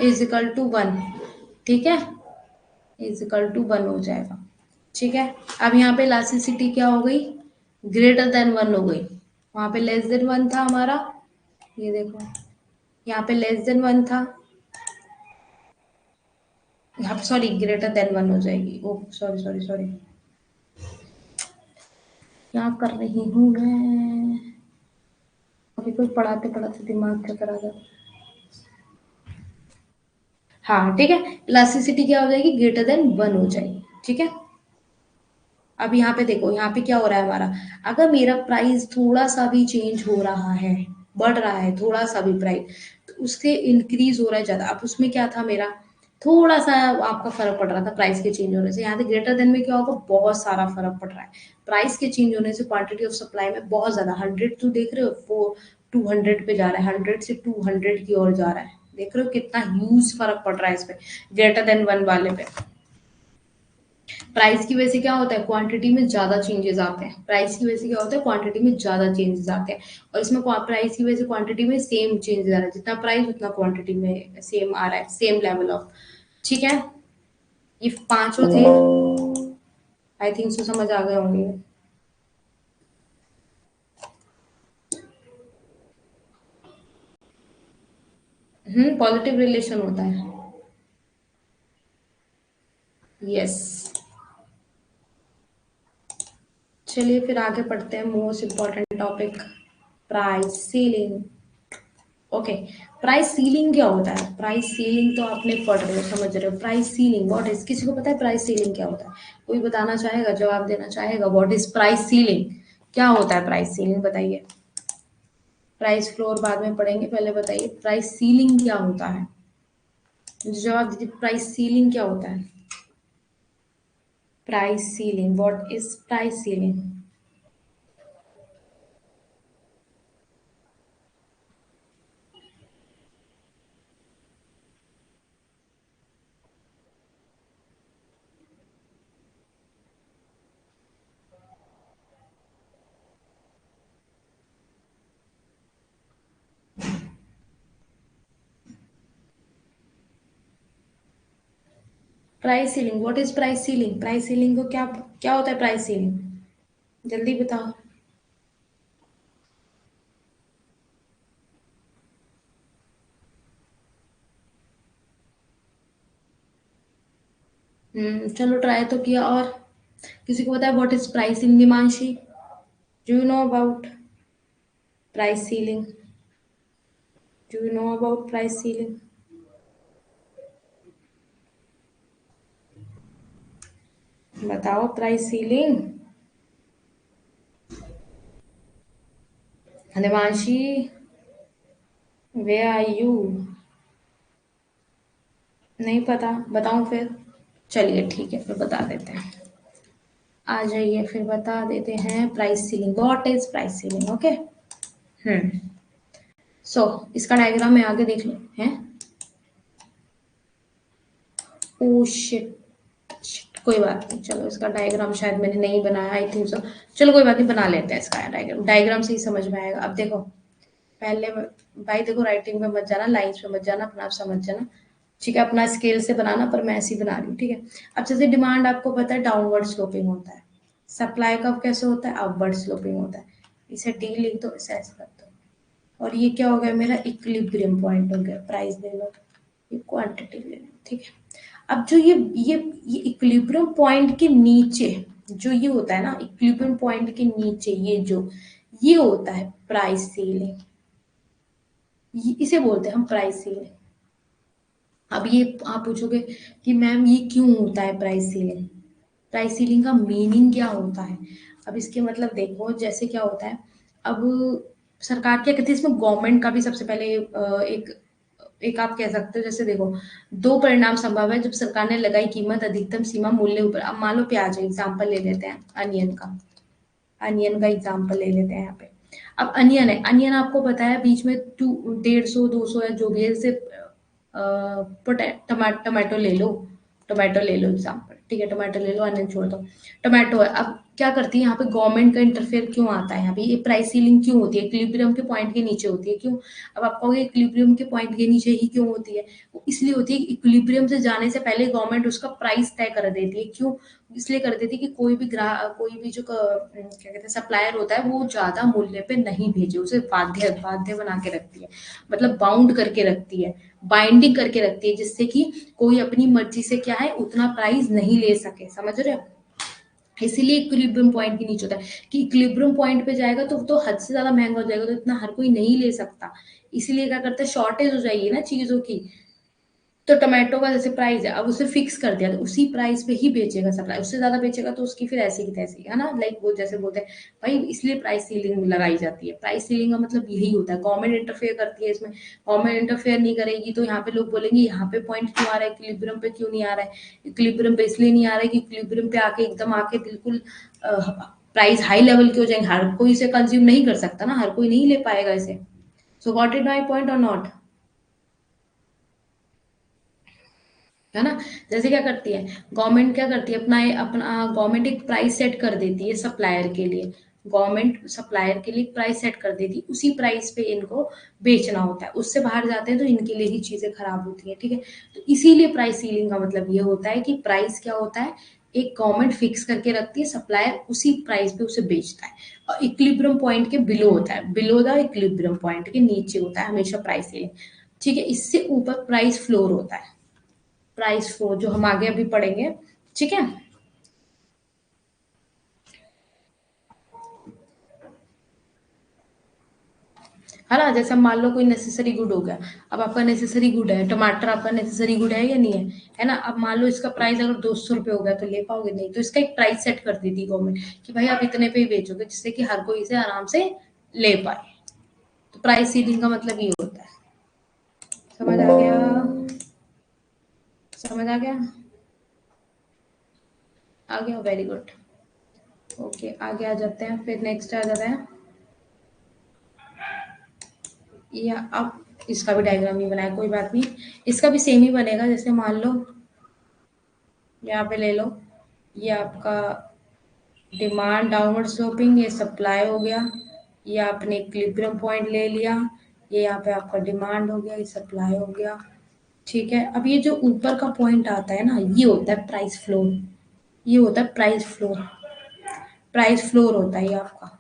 इजिकल टू वन। ठीक है, इजिकल टू वन हो जाएगा। ठीक है। अब यहाँ पे इलास्टिसिटी क्या हो गई, ग्रेटर देन वन हो गई, वहां पे लेस देन वन था हमारा, ये देखो यहाँ पे लेस देन वन था, यहाँ पे सॉरी ग्रेटर देन वन हो जाएगी, ओ सॉरी सॉरी सॉरी, क्या कर रही हूँ मैं, अभी कोई पढ़ाते पढ़ाते दिमाग क्या करा जाता। हाँ ठीक है, इलास्टिसिटी क्या हो जाएगी, ग्रेटर देन वन हो जाएगी। ठीक है। अब यहाँ पे देखो, यहाँ पे क्या हो रहा है हमारा, अगर मेरा प्राइस थोड़ा सा भी चेंज हो रहा है, बढ़ रहा है थोड़ा सा भी प्राइस, तो उससे इंक्रीज हो रहा है ज्यादा। अब उसमें क्या था मेरा, थोड़ा सा आपका फर्क पड़ रहा था प्राइस के चेंज होने से, यहाँ पे ग्रेटर देन में क्या होगा, बहुत सारा फर्क पड़ रहा है। प्राइस के चेंज होने से क्वांटिटी ऑफ सप्लाई में बहुत ज्यादा, 100 तो देख रहे हो, वो 200 पे जा रहा है, 100 से 200 की ओर जा रहा है, देख रहे हो कितना ह्यूज फर्क पड़ रहा है इस पे, ग्रेटर देन वन वाले पे। प्राइस की वजह से क्या होता है, क्वांटिटी में ज्यादा चेंजेस आते हैं। प्राइस की वजह से क्या होता है, क्वांटिटी में ज्यादा चेंजेस आते हैं। और इसमें प्राइस की वजह से क्वांटिटी में सेम चेंजेस आ रहा है, जितना प्राइस उतना क्वांटिटी में सेम आ रहा है, सेम लेवल ऑफ। ठीक है, ये पांचों थे। आई थिंक सो समझ आ गए होंगे। पॉजिटिव रिलेशन होता है। यस। चलिए फिर आगे पढ़ते हैं, most important topic, price ceiling. Okay, price ceiling क्या होता है? प्राइस सीलिंग तो आपने पढ़ रहे हो, समझ रहे हो। प्राइस सीलिंग व्हाट इज, किसी को पता है प्राइस सीलिंग क्या होता है? कोई बताना चाहेगा, जवाब देना चाहेगा, व्हाट इज प्राइस सीलिंग? क्या होता है प्राइस सीलिंग, बताइए। प्राइस फ्लोर बाद में पढ़ेंगे, पहले बताइए प्राइस सीलिंग क्या होता है। जवाब दीजिए, प्राइस सीलिंग क्या होता है? Price ceiling, what is price ceiling? Price ceiling, what is price ceiling? Price ceiling को क्या क्या होता है प्राइस सीलिंग? जल्दी बताओ। चलो ट्राई तो किया, और किसी को पता है what is pricing, Dimanshi? Do you know about price ceiling? Do you know about price ceiling? बताओ price ceiling. Dimanshi, where are you? नहीं पता, बताऊं फिर? चलिए ठीक है, फिर बता देते हैं। आ जाइए, फिर बता देते हैं price ceiling, what is price ceiling. Okay. Hmm so इसका डायग्राम में आगे देख लो है। ओ शिट, कोई बात नहीं, चलो इसका डायग्राम शायद मैंने नहीं बनाया, आई थिंक सो। चलो कोई बात नहीं, बना लेते हैं इसका डायग्राम, डायग्राम से ही समझ में आएगा। अब देखो, पहले भाई देखो, राइटिंग में मत जाना, लाइंस में मत जाना, अपना आप समझ जाना। ठीक है, अपना स्केल से बनाना, पर मैं ऐसे ही बना रही हूँ। ठीक है। अब जैसे डिमांड आपको पता है डाउनवर्ड स्लोपिंग होता है, सप्लाई का कैसे होता है, अपवर्ड स्लोपिंग होता है। इसे डी लिख दो, इसे ऐसे कर दो। और ये क्या हो गया मेरा, इक्विलिब्रियम पॉइंट हो गया। प्राइस ले लो, ये क्वांटिटी ले लो। ठीक है। अब जो ये इक्विलिब्रियम पॉइंट के नीचे जो ये होता है ना, इक्विलिब्रियम पॉइंट के नीचे ये होता है प्राइस सीलिंग। इसे बोलते हैं हम प्राइस सीलिंग। अब ये आप पूछोगे कि मैम ये क्यों होता है प्राइस सीलिंग? प्राइस सीलिंग का मीनिंग क्या होता है? अब इसके मतलब देखो, जैसे क्या होता है। अब सरकार क्या कहती है, इसमें गवर्नमेंट का भी सबसे पहले एक एक आप कह सकते हो, जैसे देखो, दो परिणाम संभव है जब सरकार ने लगाई कीमत अधिकतम सीमा मूल्य ऊपर। अब मान लो प्याज, एग्जाम्पल ले लेते हैं अनियन का। अनियन का एग्जाम्पल ले लेते हैं यहाँ पे। अब अनियन है, अनियन आपको पता है बीच में 150 200 या जो भी है, जैसे टमाटो ले लो। टोमेटो ले लो एग्जाम्पल, ठीक है, टोमेटो ले लो, अनियन छोड़ दो। टोमेटो है, अब क्या करती है यहाँ पे गवर्नमेंट का इंटरफेयर क्यों आता है यहाँ पे, ये प्राइस सीलिंग क्यों होती है, इक्विलिब्रियम के पॉइंट के नीचे होती है, क्यों? अब आप कहोगे इक्विलिब्रियम के पॉइंट के नीचे ही क्यों होती है? वो इसलिए होती है कि इक्विलिब्रियम से जाने से पहले गवर्नमेंट उसका प्राइस तय कर देती है। क्यों? इसलिए कर देती है कि कोई भी ग्राहक, कोई भी जो क्या कहते हैं सप्लायर होता है, वो ज्यादा मूल्य पे नहीं भेजे, उसे बाध्य बाध्य बना के रखती है, मतलब बाउंड करके रखती है, बाइंडिंग करके रखती है, जिससे कि कोई अपनी मर्जी से क्या है उतना प्राइस नहीं ले सके, समझ रहे हो? इसीलिए इक्विलिब्रियम पॉइंट के नीचे होता है कि इक्विलिब्रियम पॉइंट पे जाएगा तो हद से ज्यादा महंगा हो जाएगा, तो इतना हर कोई नहीं ले सकता। इसीलिए क्या करते हैं, शॉर्टेज हो जाएगी ना चीजों की। तो टोमेटो का जैसे प्राइस है, अब उसे फिक्स कर दिया, तो उसी प्राइस पे ही बेचेगा सप्लाई, उससे ज्यादा बेचेगा तो उसकी फिर ऐसी की तैसी है ना, लाइक वो जैसे बोलते हैं भाई, इसलिए प्राइस सीलिंग लगाई जाती है। प्राइस सीलिंग का मतलब यही होता है, गवर्नमेंट इंटरफेयर करती है इसमें। गवर्नमेंट इंटरफेयर नहीं करेगी तो यहाँ पे लोग बोलेंगे यहाँ पे पॉइंट क्यों आ रहा है, इक्विलिब्रियम पे क्यों नहीं आ रहा है? इक्विलिब्रियम पे इसलिए नहीं आ रहा है कि इक्विलिब्रियम पे आके एकदम आके बिल्कुल प्राइस हाई लेवल के हो जाएंगे, हर कोई इसे कंज्यूम नहीं कर सकता ना, हर कोई नहीं ले पाएगा इसे। सो गॉट इट माई पॉइंट और नॉट? है ना। जैसे क्या करती है गवर्नमेंट, क्या करती है अपना अपना गवर्नमेंट एक प्राइस सेट कर देती है सप्लायर के लिए। गवर्नमेंट सप्लायर के लिए प्राइस सेट कर देती है, उसी प्राइस पे इनको बेचना होता है। उससे बाहर जाते हैं तो इनके लिए ही चीजें खराब होती हैं, ठीक है। तो इसीलिए प्राइस सीलिंग का मतलब ये होता है कि प्राइस क्या होता है, एक गवर्नमेंट फिक्स करके रखती है, सप्लायर उसी प्राइस पे उसे बेचता है। और इक्विलिब्रियम पॉइंट के बिलो होता है, बिलो द इक्विलिब्रियम पॉइंट के नीचे होता है हमेशा प्राइस सीलिंग, ठीक है। इससे ऊपर प्राइस फ्लोर होता है, प्राइस फ्लोर जो हम आगे अभी पढ़ेंगे, ठीक है। है ना, जैसे मान लो कोई नेसेसरी गुड हो गया। अब आपका नेसेसरी गुड है, टमाटर आपका नेसेसरी गुड है या नहीं है ना। अब मान लो इसका प्राइस अगर 200 रुपये हो गया तो ले पाओगे नहीं, तो इसका एक प्राइस सेट कर दी थी गवर्नमेंट कि भाई आप इतने पे ही बेचोगे, जिससे कि हर कोई इसे आराम से ले पाए। तो प्राइस सीलिंग का मतलब ये होता है। समझ आ गया, समझ आ गया, आ गया, वेरी गुड। ओके, आगे आ जाते हैं, फिर नेक्स्ट आ जाता है। या अब इसका भी डायग्राम नहीं बनाया, कोई बात नहीं, इसका भी सेम ही बनेगा। जैसे मान लो यहाँ पे ले लो, ये आपका डिमांड डाउनवर्ड स्लोपिंग, ये सप्लाई हो गया, ये आपने इक्विलिब्रियम पॉइंट ले लिया, ये यहाँ पे आपका डिमांड हो गया, ये सप्लाई हो गया, ठीक है। अब ये जो ऊपर का पॉइंट आता है ना, ये होता है प्राइस फ्लोर, ये होता है प्राइस फ्लोर, प्राइस फ्लोर होता है ये आपका,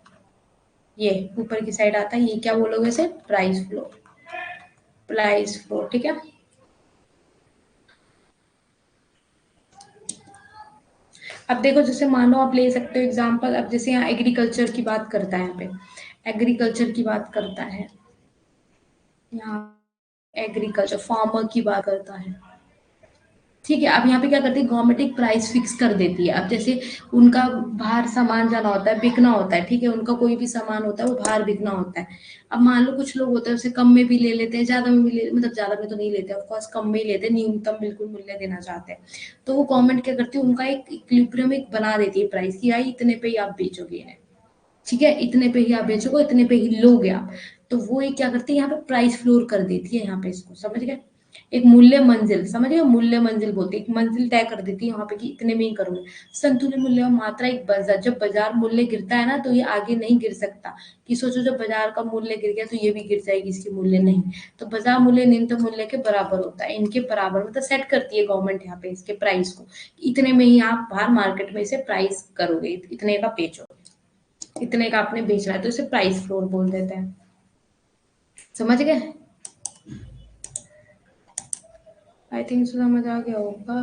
ये ऊपर की साइड आता है, ये क्या बोलोगे इसे, प्राइस फ्लोर, प्राइस फ्लोर, ठीक है। अब देखो, जैसे मानो आप ले सकते हो एग्जांपल, अब जैसे यहाँ एग्रीकल्चर की बात करता है, यहाँ पे एग्रीकल्चर की बात करता है, यहाँ एग्रीकल्चर फार्मर की बात करता है, ठीक है। अब यहाँ पे क्या करती है गवर्नमेंट, एक प्राइस फिक्स कर देती है। अब जैसे उनका बाहर सामान जाना होता है, बिकना होता है, ठीक है, उनका कोई भी सामान होता है वो बाहर बिकना होता है। अब मान लो कुछ लोग होते हैं उसे कम में भी ले लेते हैं, ज्यादा में भी मतलब ज्यादा में तो नहीं लेते, ऑफकोर्स कम में ही लेते हैं, न्यूनतम बिल्कुल मूल्य देना चाहते हैं। तो वो गवर्नमेंट क्या करती है, उनका एक इक्विलिब्रियम एक बना देती है प्राइस की, आई इतने पे ही आप बेचोगे इन्हें, ठीक है, इतने पे ही आप बेचोगे, इतने पे ही लोगे आप। तो वो ये क्या करती है यहाँ पे प्राइस फ्लोर कर देती है, यहाँ पे इसको समझ गए, एक मूल्य मंजिल, समझ गए, मूल्य मंजिल बोलते हैं, एक मंजिल तय कर देती है वहां पे कि इतने में ही करोगे। संतुलित मूल्य और मात्रा, एक बाजार, जब बाजार मूल्य गिरता है ना तो ये आगे नहीं गिर सकता, कि सोचो जब बाजार का मूल्य गिर गया तो ये भी गिर जाएगी, इसकी मूल्य नहीं। तो बाजार मूल्य न्यूनतम मूल्य के बराबर होता है, इनके बराबर मतलब सेट करती है गवर्नमेंट यहाँ पे इसके प्राइस को, इतने में ही आप बाहर मार्केट में इसे प्राइस करोगे, इतने का बेचोगे, इतने का आपने बेचना है, तो इसे प्राइस फ्लोर बोल देते हैं। समझ गए, आई थिंक समझ आ गया होगा।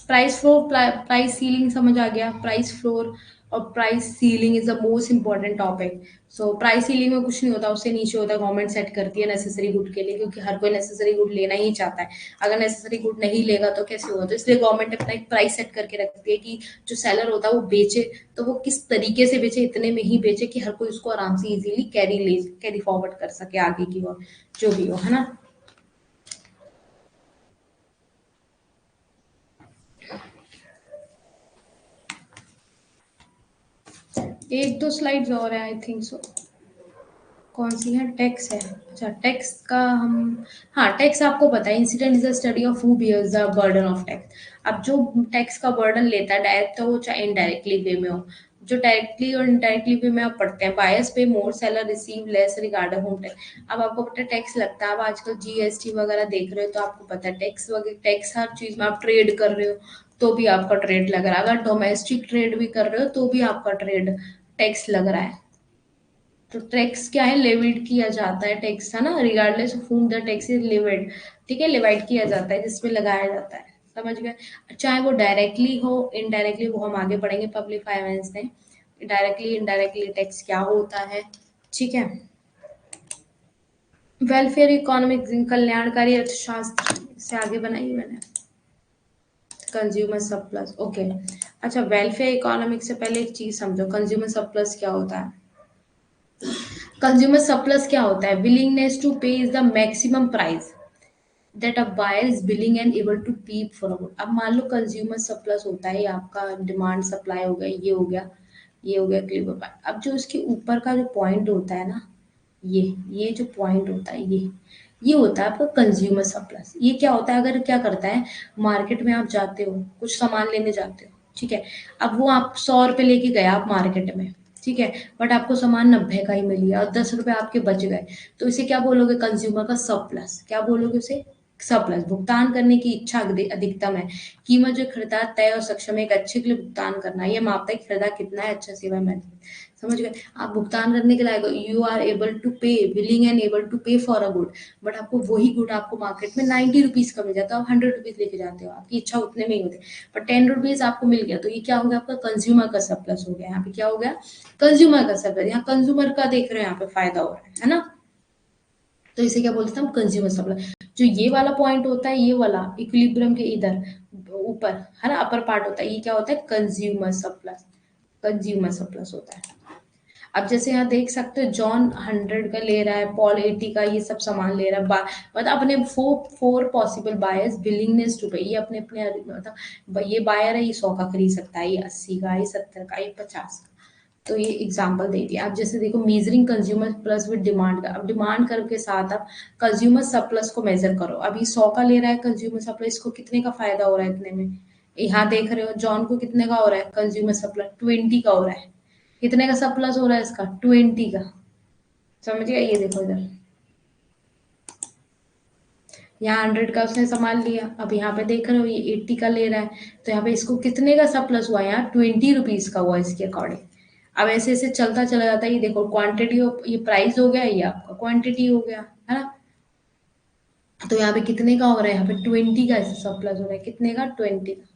प्राइस फ्लोर, प्राइस सीलिंग समझ आ गया, प्राइस फ्लोर और price ceiling is the most important topic. So price ceiling में कुछ नहीं होता, उससे नीचे होता है गवर्नमेंट सेट करती है नेसेसरी गुड के लिए, क्योंकि हर कोई नेसेसरी गुड लेना ही चाहता है। अगर नेसेसरी गुड नहीं लेगा तो कैसे होगा, तो इसलिए गवर्नमेंट अपना एक प्राइस सेट करके रखती है कि जो सेलर होता है वो बेचे तो वो किस तरीके से बेचे, इतने में ही बेचे कि हर कोई उसको आराम से इजीली कैरी फॉरवर्ड कर सके आगे की ओर, जो भी हो, है ना। एक दो स्लाइड्स और है, आई थिंक सो। कौन सी है, टैक्स है, अच्छा टैक्स का हम, हाँ टैक्स आपको पता है, incident is the study of who bears the burden of tax. अब जो टैक्स का बर्डन लेता है, डायरेक्ट हो चाहे इनडायरेक्टली वे में हो, जो डायरेक्टली और इनडायरेक्टली वे में आप पढ़ते हैं, buyers pay more, seller receive less regard home tax. अब आपको पता है टैक्स लगता है, अब आजकल जीएसटी वगैरह देख रहे हो तो आपको पता है टैक्स वगैरह, टैक्स हर चीज में, आप ट्रेड कर रहे हो तो भी आपका ट्रेड लग रहा है, अगर डोमेस्टिक ट्रेड भी कर रहे हो तो भी आपका ट्रेड टैक्स लग रहा है। तो टैक्स क्या है, लेविड किया जाता है टैक्स, है ना, regardless of whom the tax is levied, ठीक है, लेवाइड किया जाता है, जिसपे लगाया जाता है, समझ गए। चाहे वो डायरेक्टली हो इनडायरेक्टली, वो हम आगे पढ़ेंगे पब्लिक फाइनेंस में, डायरेक्टली इनडायरेक्टली टैक्स क्या होता है, ठीक है। वेलफेयर इकोनॉमिक, कल्याणकारी अर्थशास्त्र से आगे बनाई मैंने, कंज्यूमर सरप्लस, ओके। अच्छा, वेलफेयर इकोनॉमिक से पहले एक चीज समझो, कंज्यूमर सरप्लस क्या होता है। कंज्यूमर सरप्लस क्या होता है, willingness to pay is the maximum price that a buyer is willing and able to pay for a good. अब मान लो कंज्यूमर सरप्लस होता है, ये आपका डिमांड सप्लाई हो गया, ये हो गया, ये हो गया क्लियर। अब जो उसके ऊपर का जो पॉइंट होता है ना, ये जो पॉइंट होता है, ये होता है आपका कंज्यूमर सरप्लस। ये क्या होता है, अगर क्या करता है, मार्केट में आप जाते हो, कुछ सामान लेने जाते हो, ठीक है, अब वो आप 100 रुपए लेके गए आप मार्केट में, ठीक है, बट आपको सामान 90 का ही मिल गया और 10 रुपए आपके बच गए, तो इसे क्या बोलोगे, कंज्यूमर का सरप्लस। क्या बोलोगे उसे, सरप्लस। भुगतान करने की इच्छा अधिकतम है, कीमत जो खरीदार तय और सक्षम है एक अच्छे के लिए भुगतान करना, ये मापता है कि खरीदार कितना है अच्छा सेवा में। समझ गए, आप भुगतान करने के लायक, यू आर एबल टू पे, willing and able to pay for a good, but आपको वही गुड आपको मार्केट में 90 रुपीज का मिल जाता है, आप 100 रुपीज लेके जाते हो, आपकी इच्छा उतने में ही होती है, पर 10 रुपीज आपको मिल गया, तो ये क्या हो गया, आपका कंज्यूमर का सरप्लस हो गया। यहाँ पे क्या हो गया, कंज्यूमर का सरप्लस, यहाँ कंज्यूमर का देख रहे हो, यहाँ पे फायदा हो रहा है ना, तो इसे क्या बोलते हैं हम, कंज्यूमर सप्लाई। जो ये वाला पॉइंट होता है, ये वाला इक्विलिब्रियम के इधर ऊपर है ना, अपर पार्ट होता है, ये क्या होता है, कंज्यूमर सप्लाई, कंज्यूमर सप्लाई होता है। अब जैसे यहाँ देख सकते हो, जॉन 100 का ले रहा है, पॉल 80 का, ये सब सामान ले रहा है, मतलब अपने four possible buyers willingness to pay, ये अपने अपने मतलब ये बायर है, ये 100 का खरीद सकता है, ये 80 का, ये 70 का, ये 50 का, तो ये एग्जांपल दे दिया। आप जैसे देखो, measuring consumer plus with demand का, अब डिमांड कर्व के साथ आप कंज्यूमर सरप्लस को मेजर करो। अभी 100 का ले रहा है कंज्यूमर सरप्लस, को कितने का फायदा हो रहा है इतने में, यहाँ देख रहे हो, जॉन को कितने का हो रहा है कंज्यूमर सरप्लस, 20 का हो रहा है। कितने का सरप्लस हो रहा है इसका, 20 का। समझ गया, ये देखो इधर, यहाँ 100 का उसने सामान लिया, अब यहाँ पे देख रहे हो ये 80 का ले रहा है, तो यहाँ पे इसको कितने का सरप्लस हुआ है, यहाँ 20 रुपीज का हुआ इसके अकॉर्डिंग। अब ऐसे ऐसे चलता चला जाता है, ये देखो क्वांटिटी, ये प्राइस हो गया, ये आपका क्वांटिटी हो गया, है ना, तो यहाँ पे कितने का हो रहा है, यहाँ पे 20 का ऐसे सरप्लस हो रहा है, कितने का, 20 का,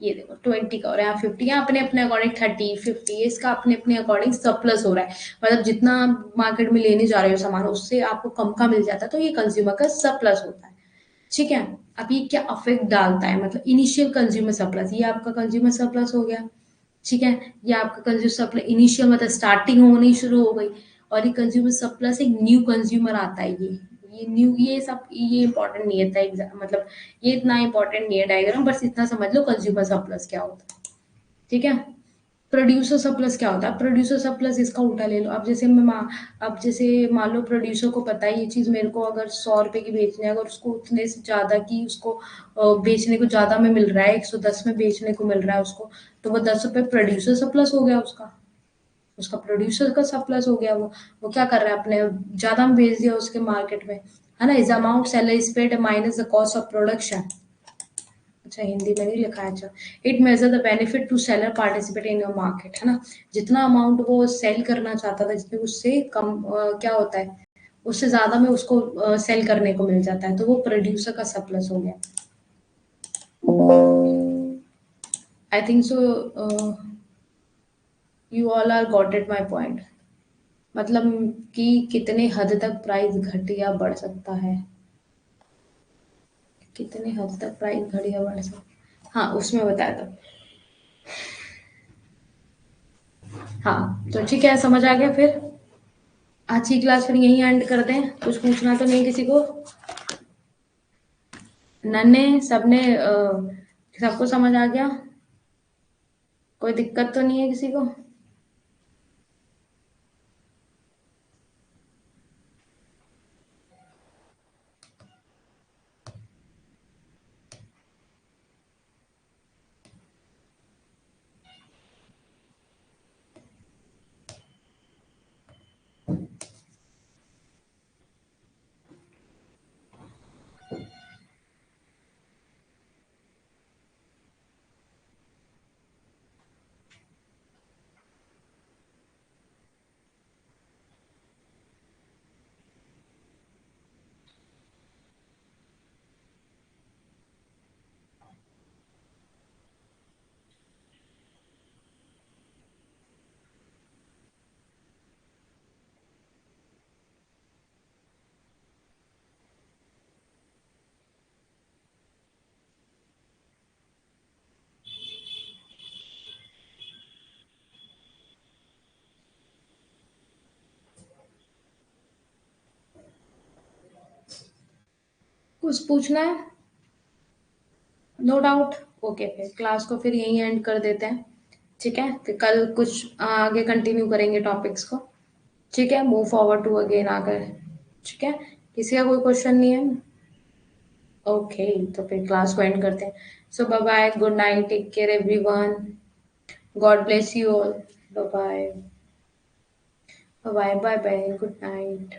ये देखो 20 का, और यहाँ 50, यहाँ अपने अपने अकॉर्डिंग 30 50, इसका अपने अपने अकॉर्डिंग सरप्लस हो रहा है, मतलब जितना आप मार्केट में लेने जा रहे हो सामान, उससे आपको कम का मिल जाता है, तो ये कंज्यूमर का सरप्लस होता है। ठीक है, अब ये क्या अफेक्ट डालता है, मतलब इनिशियल कंज्यूमर सरप्लस, ये आपका कंज्यूमर सरप्लस हो गया, ठीक है, ये आपका कंज्यूमर सरप्लस इनिशियल, मतलब स्टार्टिंग होनी शुरू हो गई, और ये कंज्यूमर सरप्लस एक न्यू कंज्यूमर आता है, ये न्यू, ये सब ये इंपॉर्टेंट नहीं है था, मतलब ये इतना इंपॉर्टेंट नहीं है डायग्राम, बस इतना समझ लो कंज्यूमर सरप्लस क्या होता है। ठीक है, प्रोड्यूसर सरप्लस क्या होता है, प्रोड्यूसर सरप्लस इसका उल्टा ले लो। अब जैसे अब जैसे मान लो प्रोड्यूसर को पता है ये चीज मेरे को अगर 100 रुपए की बेचनी है, अगर उसको उतने से ज्यादा की उसको बेचने को ज्यादा में मिल रहा है, 110 में बेचने को मिल रहा है उसको, तो वो 10 रुपए प्रोड्यूसर सरप्लस हो गया उसका, उसका प्रोड्यूसर का सरप्लस हो गया। वो क्या कर रहा है, अपने ज्यादा में बेच दिया उसके मार्केट में, है ना, is amount seller is paid minus the cost of production. अच्छा, हिंदी में नहीं लिखा है, अच्छा। It measure the benefit to seller participate in your market, है ना, जितना अमाउंट वो सेल करना चाहता था, जितने उससे कम क्या होता है, उससे ज्यादा में उसको सेल करने को मिल जाता है, तो वो प्रोड्यूसर का सरप्लस हो गया। I think so you all are got it my point, मतलब कि कितने हद तक प्राइस घट या बढ़ सकता है, कितने हद तक प्राइस घट या बढ़ सकता, हाँ उसमें बताया था। हाँ तो ठीक है, समझ आ गया फिर। आज की क्लास फिर यहीं एंड कर दें, कुछ पूछना तो नहीं किसी को, नन्हे सबने सबको समझ आ गया, कोई दिक्कत तो नहीं है किसी को। कुछ पूछना है, नो डाउट। ओके, फिर क्लास को फिर यहीं एंड कर देते हैं, ठीक है, फिर कल कुछ आगे कंटिन्यू करेंगे टॉपिक्स को, ठीक है, मूव फॉरवर्ड टू अगेन आकर, ठीक है, किसी का कोई क्वेश्चन नहीं है? ओके, तो फिर क्लास को एंड करते हैं। So bye bye, good night, take care everyone, God bless you all, bye bye, bye bye, bye bye, good night.